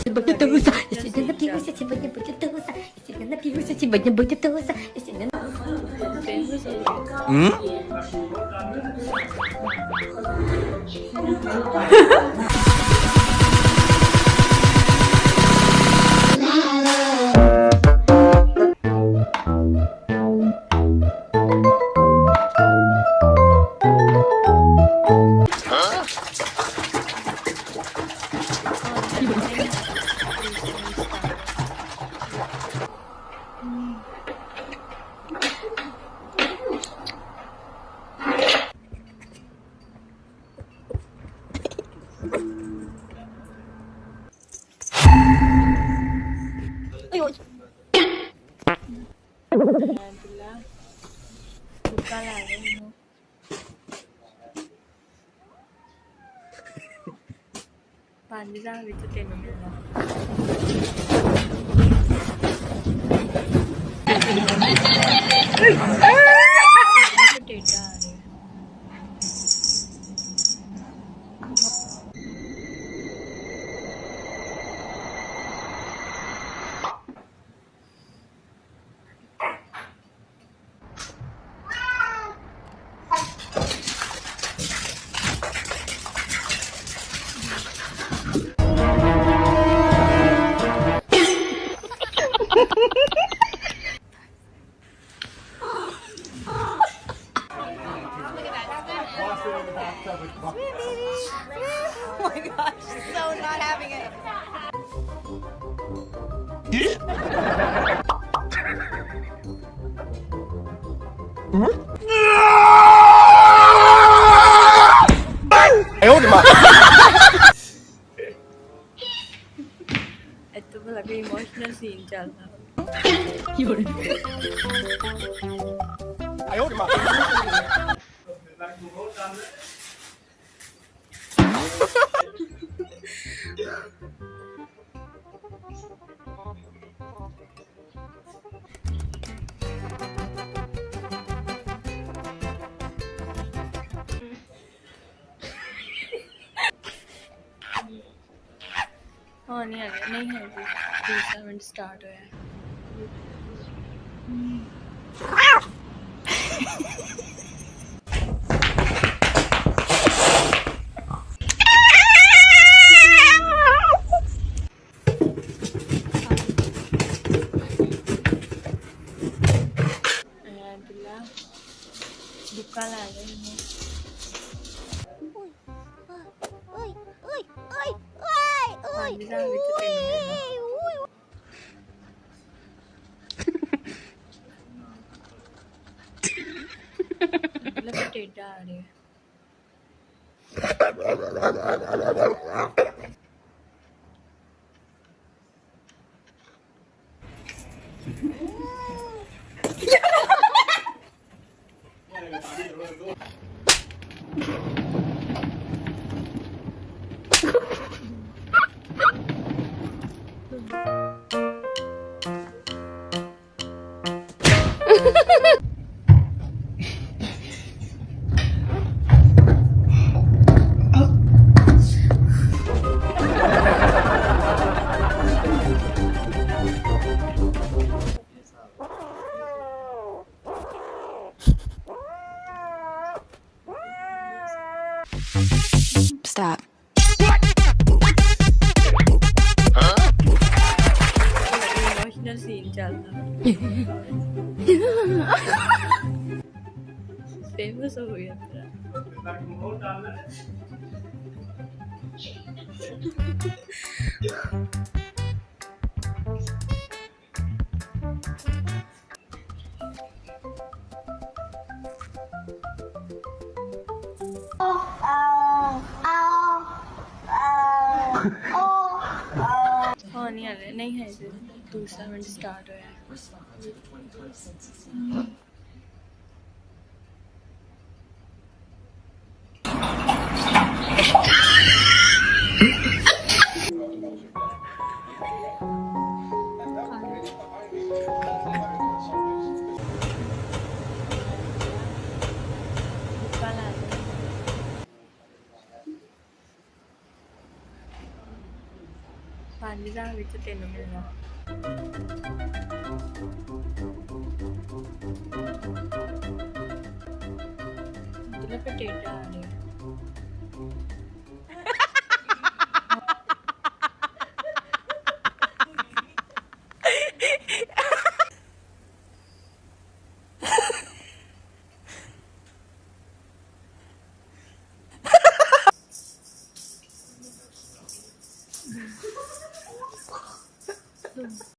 Сегодня туса, если напьюсь, сегодня будет туса, если напьюсь, сегодня будет туса, если ਪੰਜ ਦਾ ਵਿੱਚ 3 ਮਿਲਣਾ ਟੇਡਾ ਆ ਰਿਹਾ ਇੱਥੇ ਭਲਾ ਕੋਈ ਇਮੋਸ਼ਨਲ ਸੀਨ ਚੱਲਦਾ ਹਾਂ ਨਹੀਂ ਆ ਗਿਆ ਨਹੀਂ ਹੈ ਜੀ ਦੂਸਰਾ ਮਿੰਟ ਸਟਾਰਟ ਹੋਇਆ ਦੁੱਕਾ ਲਾ ਗਏ ਨੇ ਪੰਜ ਦਾ ਵਿੱਚ 3 ਮਿਲਣਾ ਟੇਡਾ ਆ ਰਿਹਾ Stop. ਇਮੋਸ਼ਨਲ ਸੀਨ ਚੱਲਦਾ ਫੇਮਸ ਹੋ ਗਿਆ हाँ नहीं आ रहा नहीं है दूसरा मिनट स्टार्ट होया 5000 ਵਿੱਚ 3 ਮਿਲਣਾ ਜਿਹੜਾ ਪਟੇਟਾ ਆ ਰਿਹਾ